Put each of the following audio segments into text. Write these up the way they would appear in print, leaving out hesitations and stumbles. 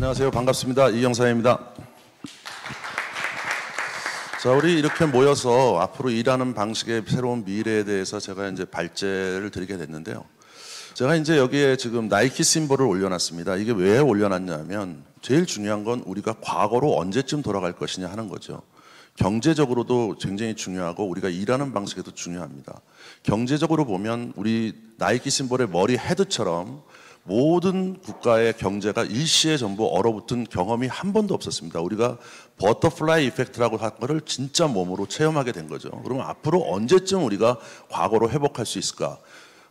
안녕하세요. 반갑습니다. 이경사입니다. 자, 우리 이렇게 모여서 앞으로 일하는 방식의 새로운 미래에 대해서 제가 이제 발제를 드리게 됐는데요. 제가 이제 여기에 지금 나이키 심볼을 올려놨습니다. 이게 왜 올려놨냐면 제일 중요한 건 우리가 과거로 언제쯤 돌아갈 것이냐 하는 거죠. 경제적으로도 굉장히 중요하고 우리가 일하는 방식에도 중요합니다. 경제적으로 보면 우리 나이키 심볼의 머리 헤드처럼 모든 국가의 경제가 일시에 전부 얼어붙은 경험이 한 번도 없었습니다. 우리가 버터플라이 이펙트라고 한 거를 진짜 몸으로 체험하게 된 거죠. 그러면 앞으로 언제쯤 우리가 과거로 회복할 수 있을까?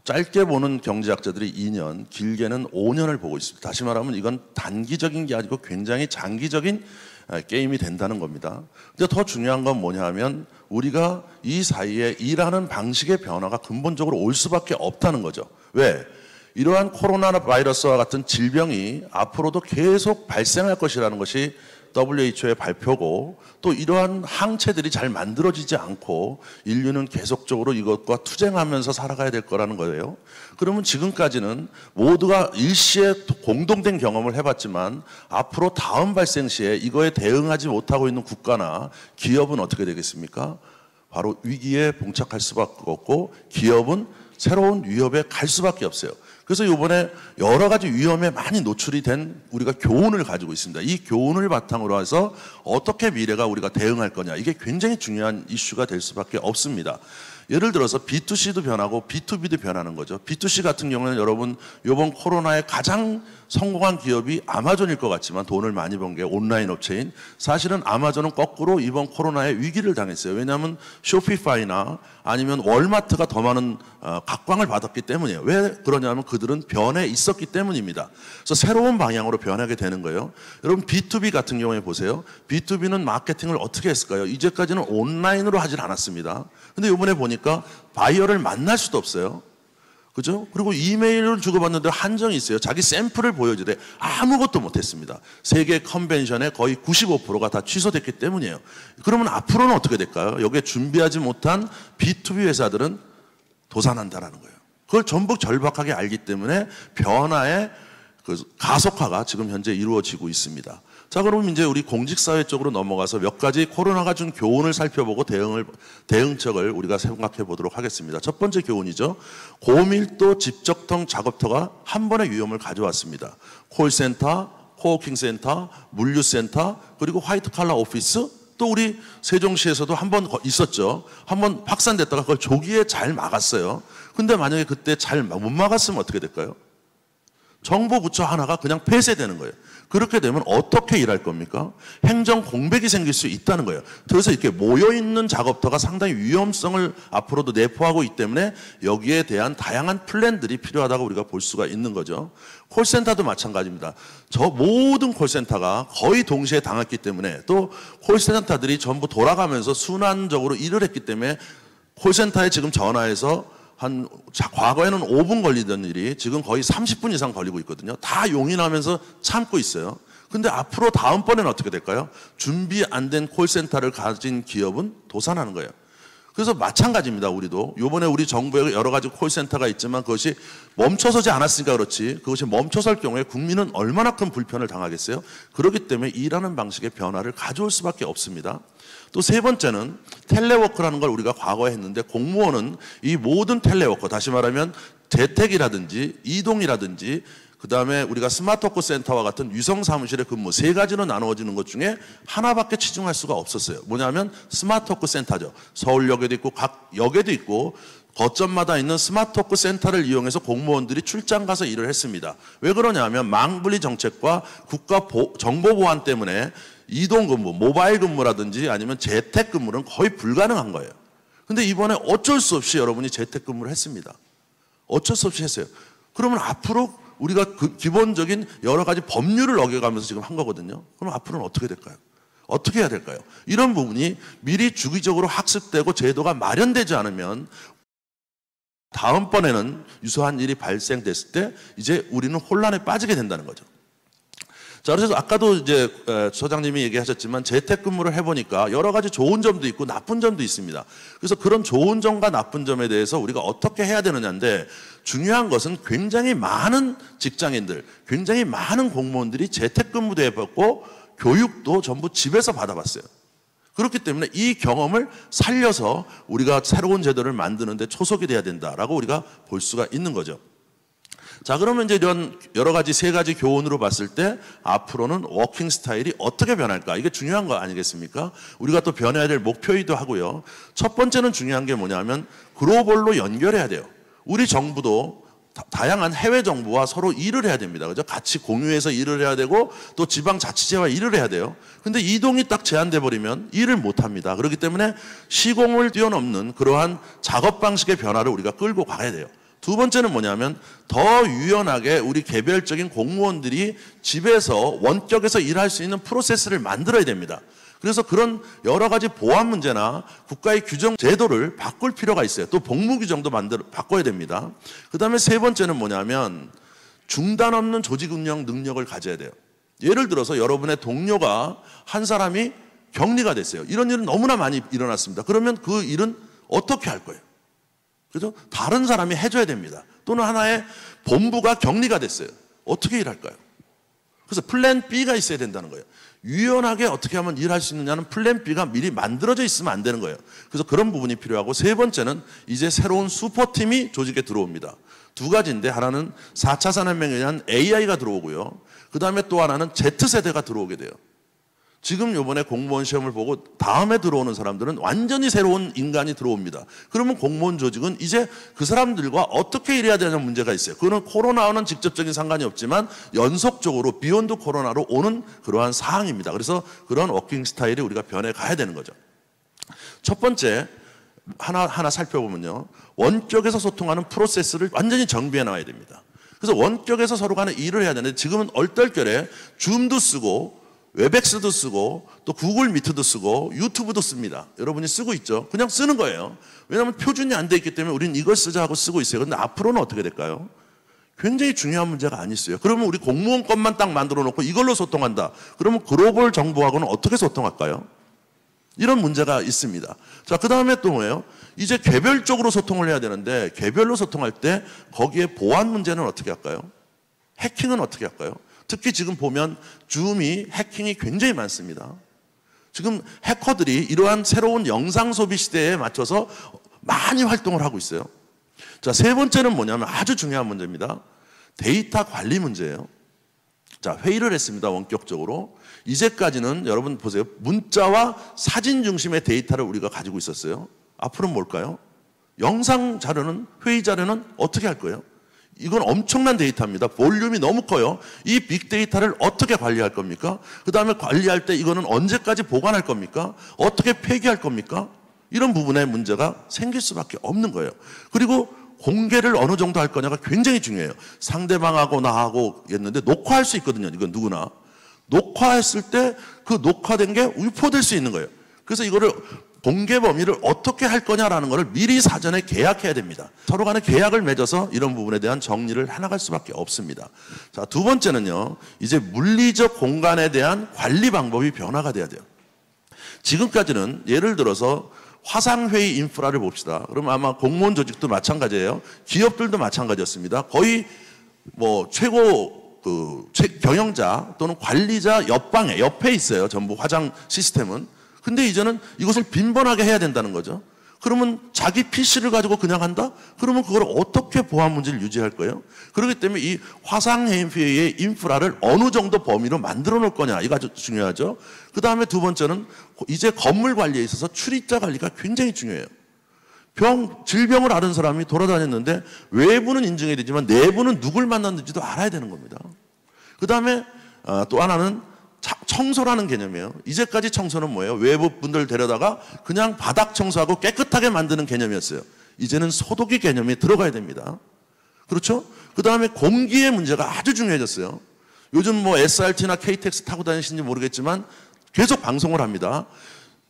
짧게 보는 경제학자들이 2년, 길게는 5년을 보고 있습니다. 다시 말하면 이건 단기적인 게 아니고 굉장히 장기적인 게임이 된다는 겁니다. 근데 더 중요한 건 뭐냐 하면 우리가 이 사이에 일하는 방식의 변화가 근본적으로 올 수밖에 없다는 거죠. 왜? 이러한 코로나 바이러스와 같은 질병이 앞으로도 계속 발생할 것이라는 것이 WHO의 발표고, 또 이러한 항체들이 잘 만들어지지 않고 인류는 계속적으로 이것과 투쟁하면서 살아가야 될 거라는 거예요. 그러면 지금까지는 모두가 일시에 공동된 경험을 해봤지만 앞으로 다음 발생 시에 이거에 대응하지 못하고 있는 국가나 기업은 어떻게 되겠습니까? 바로 위기에 봉착할 수밖에 없고 기업은 새로운 위협에 갈 수밖에 없어요. 그래서 이번에 여러 가지 위험에 많이 노출이 된 우리가 교훈을 가지고 있습니다. 이 교훈을 바탕으로 해서 어떻게 미래가 우리가 대응할 거냐, 이게 굉장히 중요한 이슈가 될 수밖에 없습니다. 예를 들어서 B2C도 변하고 B2B도 변하는 거죠. B2C 같은 경우는 여러분 이번 코로나에 가장 성공한 기업이 아마존일 것 같지만 돈을 많이 번 게 온라인 업체인, 사실은 아마존은 거꾸로 이번 코로나에 위기를 당했어요. 왜냐하면 쇼피파이나 아니면 월마트가 더 많은 각광을 받았기 때문이에요. 왜 그러냐면 그들은 변해 있었기 때문입니다. 그래서 새로운 방향으로 변하게 되는 거예요. 여러분 B2B 같은 경우에 보세요. B2B는 마케팅을 어떻게 했을까요? 이제까지는 온라인으로 하질 않았습니다. 근데 이번에 보니까 바이어를 만날 수도 없어요. 그죠? 그리고 이메일을 주고받는데 한정이 있어요. 자기 샘플을 보여주되 아무것도 못했습니다. 세계 컨벤션의 거의 95%가 다 취소됐기 때문이에요. 그러면 앞으로는 어떻게 될까요? 여기에 준비하지 못한 B2B 회사들은 도산한다라는 거예요. 그걸 전부 절박하게 알기 때문에 변화의 그 가속화가 지금 현재 이루어지고 있습니다. 자, 그럼 이제 우리 공직사회 쪽으로 넘어가서 몇 가지 코로나가 준 교훈을 살펴보고 대응책을 우리가 생각해 보도록 하겠습니다. 첫 번째 교훈이죠. 고밀도 집적통 작업터가 한 번의 위험을 가져왔습니다. 콜센터, 코워킹센터, 물류센터, 그리고 화이트 칼라 오피스, 또 우리 세종시에서도 한 번 있었죠. 한 번 확산됐다가 그걸 조기에 잘 막았어요. 근데 만약에 그때 잘 못 막았으면 어떻게 될까요? 정부 부처 하나가 그냥 폐쇄되는 거예요. 그렇게 되면 어떻게 일할 겁니까? 행정 공백이 생길 수 있다는 거예요. 그래서 이렇게 모여있는 작업터가 상당히 위험성을 앞으로도 내포하고 있기 때문에 여기에 대한 다양한 플랜들이 필요하다고 우리가 볼 수가 있는 거죠. 콜센터도 마찬가지입니다. 저 모든 콜센터가 거의 동시에 당했기 때문에, 또 콜센터들이 전부 돌아가면서 순환적으로 일을 했기 때문에 콜센터에 지금 전화해서 과거에는 5분 걸리던 일이 지금 거의 30분 이상 걸리고 있거든요. 다 용인하면서 참고 있어요. 근데 앞으로 다음번에는 어떻게 될까요? 준비 안 된 콜센터를 가진 기업은 도산하는 거예요. 그래서 마찬가지입니다. 우리도 이번에 우리 정부에 여러 가지 콜센터가 있지만 그것이 멈춰서지 않았으니까 그렇지, 그것이 멈춰설 경우에 국민은 얼마나 큰 불편을 당하겠어요? 그렇기 때문에 일하는 방식의 변화를 가져올 수밖에 없습니다. 또 세 번째는 텔레워크라는 걸 우리가 과거에 했는데, 공무원은 이 모든 텔레워크, 다시 말하면 재택이라든지 이동이라든지 그 다음에 우리가 스마트워크 센터와 같은 위성 사무실의 근무, 세 가지로 나누어지는 것 중에 하나밖에 치중할 수가 없었어요. 뭐냐면 스마트워크 센터죠. 서울역에도 있고 각 역에도 있고 거점마다 있는 스마트워크 센터를 이용해서 공무원들이 출장 가서 일을 했습니다. 왜 그러냐면 망분리 정책과 국가 정보 보안 때문에 이동 근무, 모바일 근무라든지 아니면 재택 근무는 거의 불가능한 거예요. 근데 이번에 어쩔 수 없이 여러분이 재택 근무를 했습니다. 어쩔 수 없이 했어요. 그러면 앞으로 우리가 그 기본적인 여러 가지 법률을 어겨가면서 지금 한 거거든요. 그럼 앞으로는 어떻게 될까요? 어떻게 해야 될까요? 이런 부분이 미리 주기적으로 학습되고 제도가 마련되지 않으면 다음번에는 유사한 일이 발생됐을 때 이제 우리는 혼란에 빠지게 된다는 거죠. 자, 그래서 아까도 이제 소장님이 얘기하셨지만 재택근무를 해보니까 여러 가지 좋은 점도 있고 나쁜 점도 있습니다. 그래서 그런 좋은 점과 나쁜 점에 대해서 우리가 어떻게 해야 되느냐인데, 중요한 것은 굉장히 많은 직장인들, 굉장히 많은 공무원들이 재택근무도 해봤고 교육도 전부 집에서 받아봤어요. 그렇기 때문에 이 경험을 살려서 우리가 새로운 제도를 만드는데 초석이 돼야 된다라고 우리가 볼 수가 있는 거죠. 자, 그러면 이제 이런 여러 가지 세 가지 교훈으로 봤을 때 앞으로는 워킹 스타일이 어떻게 변할까? 이게 중요한 거 아니겠습니까? 우리가 또 변해야 될 목표이기도 하고요. 첫 번째는 중요한 게 뭐냐면 글로벌로 연결해야 돼요. 우리 정부도 다양한 해외 정부와 서로 일을 해야 됩니다. 그죠? 같이 공유해서 일을 해야 되고 또 지방자치제와 일을 해야 돼요. 근데 이동이 딱 제한돼 버리면 일을 못 합니다. 그렇기 때문에 시공을 뛰어넘는 그러한 작업 방식의 변화를 우리가 끌고 가야 돼요. 두 번째는 뭐냐면 더 유연하게 우리 개별적인 공무원들이 집에서 원격에서 일할 수 있는 프로세스를 만들어야 됩니다. 그래서 그런 여러 가지 보안 문제나 국가의 규정 제도를 바꿀 필요가 있어요. 또 복무 규정도 바꿔야 됩니다. 그 다음에 세 번째는 뭐냐면 중단 없는 조직 운영 능력을 가져야 돼요. 예를 들어서 여러분의 동료가 한 사람이 격리가 됐어요. 이런 일은 너무나 많이 일어났습니다. 그러면 그 일은 어떻게 할 거예요? 그죠? 다른 사람이 해줘야 됩니다. 또는 하나의 본부가 격리가 됐어요. 어떻게 일할까요? 그래서 플랜 B가 있어야 된다는 거예요. 유연하게 어떻게 하면 일할 수 있느냐는 플랜 B가 미리 만들어져 있으면 안 되는 거예요. 그래서 그런 부분이 필요하고, 세 번째는 이제 새로운 슈퍼팀이 조직에 들어옵니다. 두 가지인데, 하나는 4차 산업혁명에 의한 AI가 들어오고요. 그 다음에 또 하나는 Z세대가 들어오게 돼요. 지금 요번에 공무원 시험을 보고 다음에 들어오는 사람들은 완전히 새로운 인간이 들어옵니다. 그러면 공무원 조직은 이제 그 사람들과 어떻게 일해야 되는 문제가 있어요. 그거는 코로나와는 직접적인 상관이 없지만 연속적으로 비욘드 코로나로 오는 그러한 사항입니다. 그래서 그런 워킹 스타일이 우리가 변해가야 되는 거죠. 첫 번째 하나 살펴보면요, 원격에서 소통하는 프로세스를 완전히 정비해 나와야 됩니다. 그래서 원격에서 서로 간에 일을 해야 되는데, 지금은 얼떨결에 줌도 쓰고 웹엑스도 쓰고 또 구글 미트도 쓰고 유튜브도 씁니다. 여러분이 쓰고 있죠? 그냥 쓰는 거예요. 왜냐하면 표준이 안 돼 있기 때문에 우리는 이걸 쓰자 하고 쓰고 있어요. 그런데 앞으로는 어떻게 될까요? 굉장히 중요한 문제가 아니었어요. 그러면 우리 공무원 것만 딱 만들어 놓고 이걸로 소통한다. 그러면 글로벌 정부하고는 어떻게 소통할까요? 이런 문제가 있습니다. 자, 그 다음에 또 뭐예요? 이제 개별적으로 소통을 해야 되는데, 개별로 소통할 때 거기에 보안 문제는 어떻게 할까요? 해킹은 어떻게 할까요? 특히 지금 보면 줌이 해킹이 굉장히 많습니다. 지금 해커들이 이러한 새로운 영상 소비 시대에 맞춰서 많이 활동을 하고 있어요. 자, 세 번째는 뭐냐면 아주 중요한 문제입니다. 데이터 관리 문제예요. 자, 회의를 했습니다. 원격적으로. 이제까지는 여러분 보세요. 문자와 사진 중심의 데이터를 우리가 가지고 있었어요. 앞으로는 뭘까요? 영상 자료는, 회의 자료는 어떻게 할 거예요? 이건 엄청난 데이터입니다. 볼륨이 너무 커요. 이 빅데이터를 어떻게 관리할 겁니까? 그 다음에 관리할 때 이거는 언제까지 보관할 겁니까? 어떻게 폐기할 겁니까? 이런 부분에 문제가 생길 수밖에 없는 거예요. 그리고 공개를 어느 정도 할 거냐가 굉장히 중요해요. 상대방하고 나하고 했는데 녹화할 수 있거든요. 이건 누구나. 녹화했을 때 그 녹화된 게 유포될 수 있는 거예요. 그래서 이거를 공개 범위를 어떻게 할 거냐라는 것을 미리 사전에 계약해야 됩니다. 서로 간에 계약을 맺어서 이런 부분에 대한 정리를 해나갈 수밖에 없습니다. 자, 두 번째는요, 이제 물리적 공간에 대한 관리 방법이 변화가 돼야 돼요. 지금까지는 예를 들어서 화상회의 인프라를 봅시다. 그러면 아마 공무원 조직도 마찬가지예요. 기업들도 마찬가지였습니다. 거의 뭐 최고 경영자 또는 관리자 옆에 있어요. 전부 화장 시스템은. 근데 이제는 이것을 빈번하게 해야 된다는 거죠. 그러면 자기 PC를 가지고 그냥 한다? 그러면 그걸 어떻게 보안 문제를 유지할 거예요? 그렇기 때문에 이 화상회의의 인프라를 어느 정도 범위로 만들어 놓을 거냐, 이거 아주 중요하죠. 그 다음에 두 번째는 이제 건물 관리에 있어서 출입자 관리가 굉장히 중요해요. 질병을 앓은 사람이 돌아다녔는데 외부는 인증해야 되지만 내부는 누굴 만났는지도 알아야 되는 겁니다. 그 다음에 또 하나는 청소라는 개념이에요. 이제까지 청소는 뭐예요? 외부 분들 데려다가 그냥 바닥 청소하고 깨끗하게 만드는 개념이었어요. 이제는 소독의 개념이 들어가야 됩니다. 그렇죠? 그 다음에 공기의 문제가 아주 중요해졌어요. 요즘 뭐 SRT나 KTX 타고 다니시는지 모르겠지만 계속 방송을 합니다.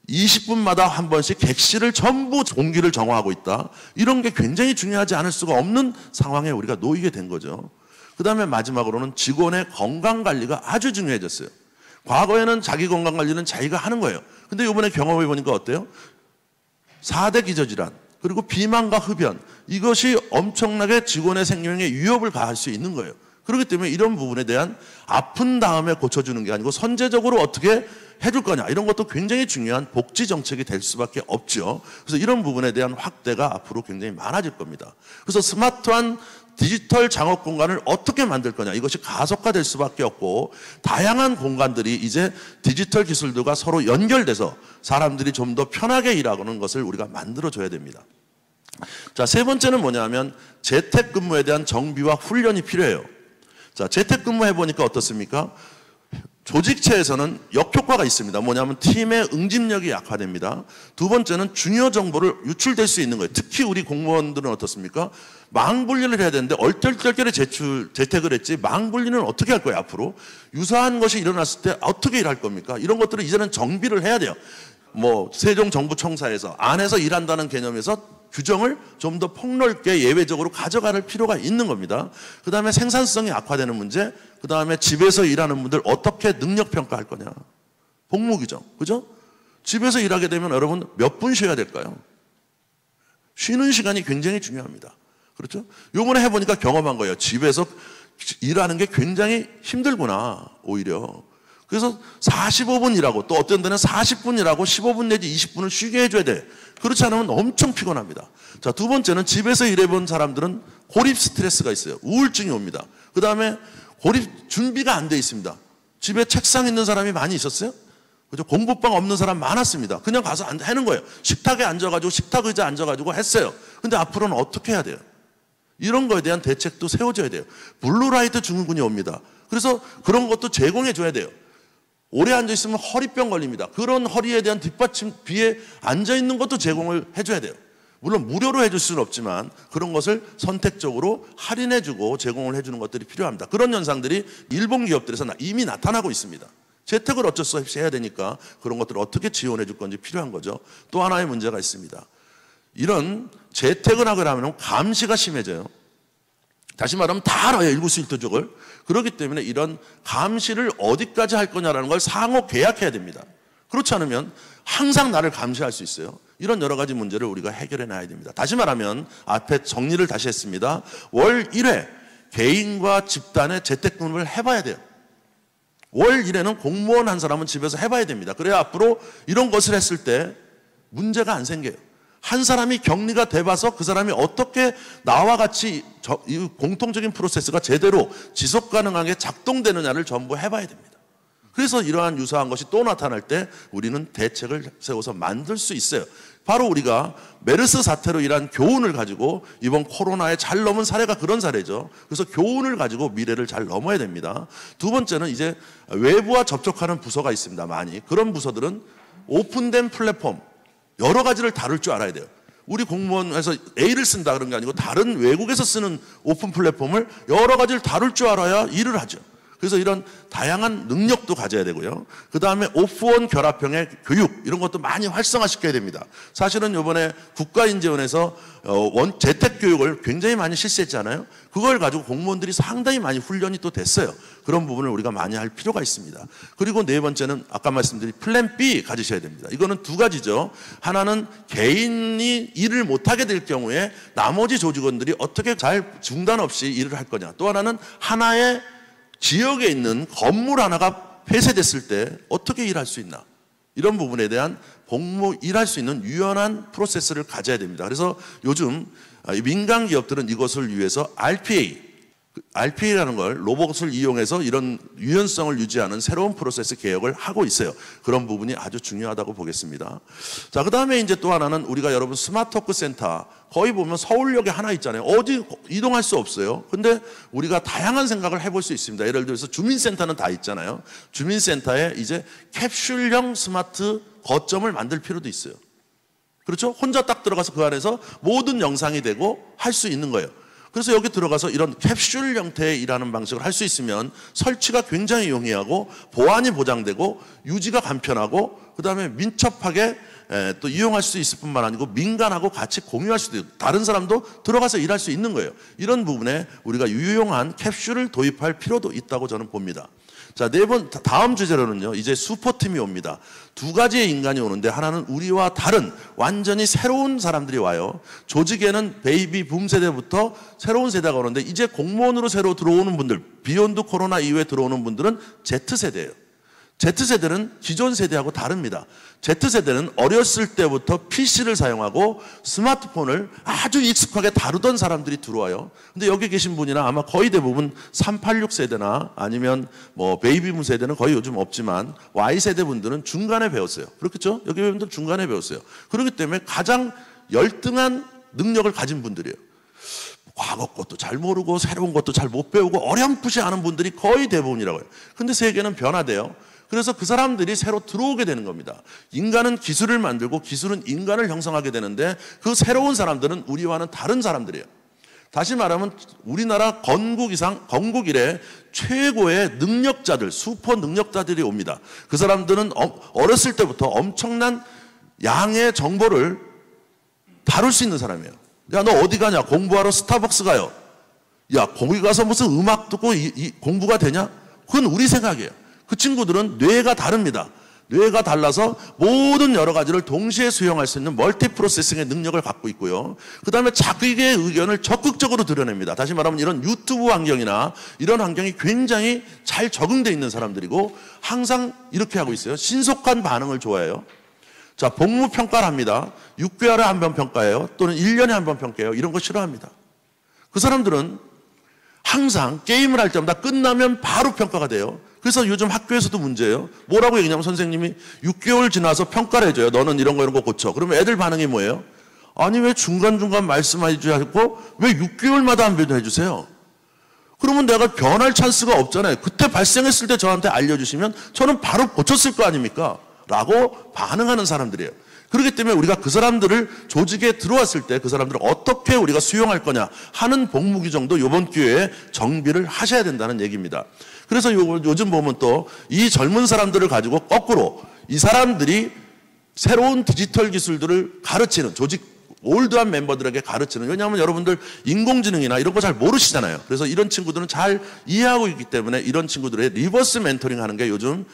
20분마다 한 번씩 객실을 전부 공기를 정화하고 있다. 이런 게 굉장히 중요하지 않을 수가 없는 상황에 우리가 놓이게 된 거죠. 그 다음에 마지막으로는 직원의 건강관리가 아주 중요해졌어요. 과거에는 자기 건강관리는 자기가 하는 거예요. 근데 이번에 경험해 보니까 어때요? 4대 기저질환, 그리고 비만과 흡연, 이것이 엄청나게 직원의 생명에 위협을 가할 수 있는 거예요. 그렇기 때문에 이런 부분에 대한 아픈 다음에 고쳐주는 게 아니고 선제적으로 어떻게 해줄 거냐, 이런 것도 굉장히 중요한 복지 정책이 될 수밖에 없죠. 그래서 이런 부분에 대한 확대가 앞으로 굉장히 많아질 겁니다. 그래서 스마트한 디지털 작업 공간을 어떻게 만들 거냐, 이것이 가속화될 수밖에 없고, 다양한 공간들이 이제 디지털 기술들과 서로 연결돼서 사람들이 좀 더 편하게 일하는 것을 우리가 만들어줘야 됩니다. 자, 세 번째는 뭐냐면 재택근무에 대한 정비와 훈련이 필요해요. 자, 재택근무 해보니까 어떻습니까? 조직체에서는 역효과가 있습니다. 뭐냐면 팀의 응집력이 약화됩니다. 두 번째는 중요 정보를 유출될 수 있는 거예요. 특히 우리 공무원들은 어떻습니까? 망분리를 해야 되는데 얼떨결에 재택을 했지 망분리는 어떻게 할 거예요, 앞으로? 유사한 것이 일어났을 때 어떻게 일할 겁니까? 이런 것들을 이제는 정비를 해야 돼요. 뭐 세종정부청사에서 안에서 일한다는 개념에서 규정을 좀 더 폭넓게 예외적으로 가져갈 필요가 있는 겁니다. 그 다음에 생산성이 악화되는 문제, 그 다음에 집에서 일하는 분들 어떻게 능력평가할 거냐. 복무 규정, 그죠? 집에서 일하게 되면 여러분 몇 분 쉬어야 될까요? 쉬는 시간이 굉장히 중요합니다. 그렇죠? 요번에 해보니까 경험한 거예요. 집에서 일하는 게 굉장히 힘들구나, 오히려. 그래서 45분 일하고 또 어떤 데는 40분 일하고 15분 내지 20분을 쉬게 해줘야 돼. 그렇지 않으면 엄청 피곤합니다. 자, 두 번째는 집에서 일해본 사람들은 고립 스트레스가 있어요. 우울증이 옵니다. 그 다음에 고립 준비가 안 돼 있습니다. 집에 책상 있는 사람이 많이 있었어요? 그죠? 공부방 없는 사람 많았습니다. 그냥 가서 하는 거예요. 식탁에 앉아가지고 식탁 의자에 앉아가지고 했어요. 근데 앞으로는 어떻게 해야 돼요? 이런 거에 대한 대책도 세워져야 돼요. 블루라이트 증후군이 옵니다. 그래서 그런 것도 제공해 줘야 돼요. 오래 앉아있으면 허리병 걸립니다. 그런 허리에 대한 뒷받침 뒤에 앉아있는 것도 제공을 해줘야 돼요. 물론 무료로 해줄 수는 없지만 그런 것을 선택적으로 할인해주고 제공을 해주는 것들이 필요합니다. 그런 현상들이 일본 기업들에서 이미 나타나고 있습니다. 재택을 어쩔 수 없이 해야 되니까 그런 것들을 어떻게 지원해 줄 건지 필요한 거죠. 또 하나의 문제가 있습니다. 이런 재택을 하게 하면 감시가 심해져요. 다시 말하면 다 알아요, 일부수일투족을. 그렇기 때문에 이런 감시를 어디까지 할 거냐라는 걸 상호 계약해야 됩니다. 그렇지 않으면 항상 나를 감시할 수 있어요. 이런 여러 가지 문제를 우리가 해결해 놔야 됩니다. 다시 말하면 앞에 정리를 다시 했습니다. 월 1회 개인과 집단의 재택근무를 해봐야 돼요. 월 1회는 공무원 한 사람은 집에서 해봐야 됩니다. 그래야 앞으로 이런 것을 했을 때 문제가 안 생겨요. 한 사람이 격리가 돼봐서 그 사람이 어떻게 나와 같이 이 공통적인 프로세스가 제대로 지속 가능하게 작동되느냐를 전부 해봐야 됩니다. 그래서 이러한 유사한 것이 또 나타날 때 우리는 대책을 세워서 만들 수 있어요. 바로 우리가 메르스 사태로 인한 교훈을 가지고 이번 코로나에 잘 넘은 사례가 그런 사례죠. 그래서 교훈을 가지고 미래를 잘 넘어야 됩니다. 두 번째는 이제 외부와 접촉하는 부서가 있습니다. 많이. 그런 부서들은 오픈된 플랫폼, 여러 가지를 다룰 줄 알아야 돼요. 우리 공무원에서 A를 쓴다 그런 게 아니고 다른 외국에서 쓰는 오픈 플랫폼을 여러 가지를 다룰 줄 알아야 일을 하죠. 그래서 이런 다양한 능력도 가져야 되고요. 그 다음에 오프온 결합형의 교육, 이런 것도 많이 활성화시켜야 됩니다. 사실은 이번에 국가인재원에서 재택교육을 굉장히 많이 실시했잖아요. 그걸 가지고 공무원들이 상당히 많이 훈련이 또 됐어요. 그런 부분을 우리가 많이 할 필요가 있습니다. 그리고 네 번째는 아까 말씀드린 플랜 B 가지셔야 됩니다. 이거는 두 가지죠. 하나는 개인이 일을 못하게 될 경우에 나머지 조직원들이 어떻게 잘 중단 없이 일을 할 거냐. 또 하나는 하나의 지역에 있는 건물 하나가 폐쇄됐을 때 어떻게 일할 수 있나, 이런 부분에 대한 복무 일할 수 있는 유연한 프로세스를 가져야 됩니다. 그래서 요즘 민간 기업들은 이것을 위해서 RPA라는 걸 로봇을 이용해서 이런 유연성을 유지하는 새로운 프로세스 개혁을 하고 있어요. 그런 부분이 아주 중요하다고 보겠습니다. 자, 그 다음에 이제 또 하나는 우리가 여러분 스마트워크 센터, 거의 보면 서울역에 하나 있잖아요. 어디 이동할 수 없어요. 근데 우리가 다양한 생각을 해볼 수 있습니다. 예를 들어서 주민센터는 다 있잖아요. 주민센터에 이제 캡슐형 스마트 거점을 만들 필요도 있어요. 그렇죠? 혼자 딱 들어가서 그 안에서 모든 영상이 되고 할 수 있는 거예요. 그래서 여기 들어가서 이런 캡슐 형태의 일하는 방식을 할 수 있으면 설치가 굉장히 용이하고 보안이 보장되고 유지가 간편하고 그다음에 민첩하게 또 이용할 수 있을 뿐만 아니고 민간하고 같이 공유할 수도 있고 다른 사람도 들어가서 일할 수 있는 거예요. 이런 부분에 우리가 유용한 캡슐을 도입할 필요도 있다고 저는 봅니다. 자, 다음 주제로는요, 이제 슈퍼팀이 옵니다. 두 가지의 인간이 오는데 하나는 우리와 다른 완전히 새로운 사람들이 와요. 조직에는 베이비 붐 세대부터 새로운 세대가 오는데 이제 공무원으로 새로 들어오는 분들, 비욘드 코로나 이후에 들어오는 분들은 Z세대예요. Z세대는 기존 세대하고 다릅니다. Z세대는 어렸을 때부터 PC를 사용하고 스마트폰을 아주 익숙하게 다루던 사람들이 들어와요. 근데 여기 계신 분이나 아마 거의 대부분 386 세대나 아니면 뭐 베이비붐 세대는 거의 요즘 없지만 Y세대 분들은 중간에 배웠어요. 그렇겠죠? 여기 분들 중간에 배웠어요. 그렇기 때문에 가장 열등한 능력을 가진 분들이에요. 과거 것도 잘 모르고 새로운 것도 잘 못 배우고 어렴풋이 아는 분들이 거의 대부분이라고 해요. 근데 세계는 변화돼요. 그래서 그 사람들이 새로 들어오게 되는 겁니다. 인간은 기술을 만들고 기술은 인간을 형성하게 되는데 그 새로운 사람들은 우리와는 다른 사람들이에요. 다시 말하면 우리나라 건국 이래 최고의 능력자들, 슈퍼 능력자들이 옵니다. 그 사람들은 어렸을 때부터 엄청난 양의 정보를 다룰 수 있는 사람이에요. 야, 너 어디 가냐? 공부하러 스타벅스 가요. 야, 거기 가서 무슨 음악 듣고 공부가 되냐? 그건 우리 생각이에요. 그 친구들은 뇌가 다릅니다. 뇌가 달라서 모든 여러 가지를 동시에 수용할 수 있는 멀티 프로세싱의 능력을 갖고 있고요. 그 다음에 자기의 의견을 적극적으로 드러냅니다. 다시 말하면 이런 유튜브 환경이나 이런 환경이 굉장히 잘 적응되어 있는 사람들이고 항상 이렇게 하고 있어요. 신속한 반응을 좋아해요. 자, 복무 평가를 합니다. 6개월에 한 번 평가해요. 또는 1년에 한 번 평가해요. 이런 거 싫어합니다. 그 사람들은 항상 게임을 할 때마다 끝나면 바로 평가가 돼요. 그래서 요즘 학교에서도 문제예요. 뭐라고 얘기냐면 선생님이 6개월 지나서 평가를 해줘요. 너는 이런 거 고쳐. 그러면 애들 반응이 뭐예요? 아니 왜 중간중간 말씀해 주지 않고 왜 6개월마다 한 번 해주세요? 그러면 내가 변할 찬스가 없잖아요. 그때 발생했을 때 저한테 알려주시면 저는 바로 고쳤을 거 아닙니까? 라고 반응하는 사람들이에요. 그렇기 때문에 우리가 그 사람들을 조직에 들어왔을 때 그 사람들을 어떻게 우리가 수용할 거냐 하는 복무기 정도 이번 기회에 정비를 하셔야 된다는 얘기입니다. 그래서 요즘 보면 또 이 젊은 사람들을 가지고 거꾸로 이 사람들이 새로운 디지털 기술들을 가르치는 조직 올드한 멤버들에게 가르치는, 왜냐하면 여러분들 인공지능이나 이런 거 잘 모르시잖아요. 그래서 이런 친구들은 잘 이해하고 있기 때문에 이런 친구들의 리버스 멘토링 하는 게 요즘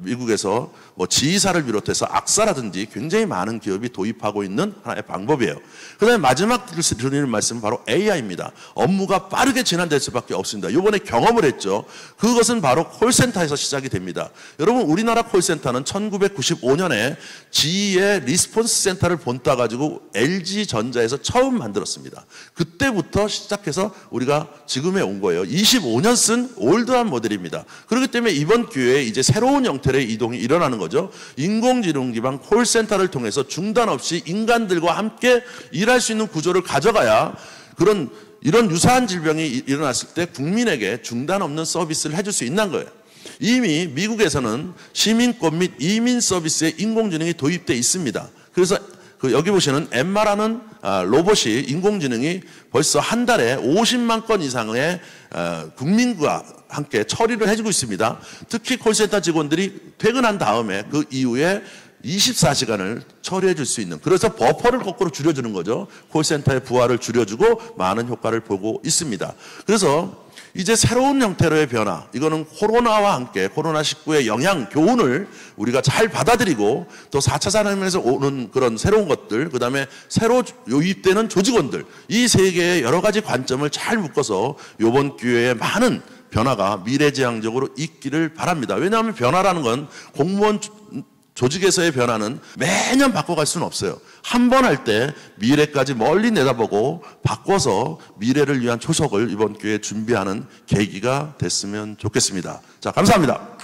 미국에서 뭐 지휘사를 비롯해서 악사라든지 굉장히 많은 기업이 도입하고 있는 하나의 방법이에요. 그 다음에 마지막 드리는 말씀은 바로 AI입니다. 업무가 빠르게 진화될 수밖에 없습니다. 이번에 경험을 했죠. 그것은 바로 콜센터에서 시작이 됩니다. 여러분 우리나라 콜센터는 1995년에 GE의 리스폰스 센터를 본따 가지고 LG전자에서 처음 만들었습니다. 그때부터 시작해서 우리가 지금에 온 거예요. 25년 쓴 올드한 모델입니다. 그렇기 때문에 이번 기회에 이제 새로운 형태의 이동이 일어나는 거죠. 인공지능 기반 콜센터를 통해서 중단 없이 인간들과 함께 일할 수 있는 구조를 가져가야 이런 유사한 질병이 일어났을 때 국민에게 중단 없는 서비스를 해줄 수 있는 거예요. 이미 미국에서는 시민권 및 이민 서비스에 인공지능이 도입되어 있습니다. 그래서 여기 보시는 엠마라는 로봇이 인공지능이 벌써 한 달에 50만 건 이상의 국민과 함께 처리를 해주고 있습니다. 특히 콜센터 직원들이 퇴근한 다음에 그 이후에 24시간을 처리해 줄 수 있는, 그래서 버퍼를 거꾸로 줄여주는 거죠. 콜센터의 부하를 줄여주고 많은 효과를 보고 있습니다. 그래서 이제 새로운 형태로의 변화, 이거는 코로나와 함께 코로나19의 영향, 교훈을 우리가 잘 받아들이고 또 4차 산업에서 오는 그런 새로운 것들, 그 다음에 새로 유입되는 조직원들, 이 세 개의 여러 가지 관점을 잘 묶어서 이번 기회에 많은 변화가 미래지향적으로 있기를 바랍니다. 왜냐하면 변화라는 건 공무원 조직에서의 변화는 매년 바꿔갈 수는 없어요. 한 번 할 때 미래까지 멀리 내다보고 바꿔서 미래를 위한 초석을 이번 기회에 준비하는 계기가 됐으면 좋겠습니다. 자, 감사합니다.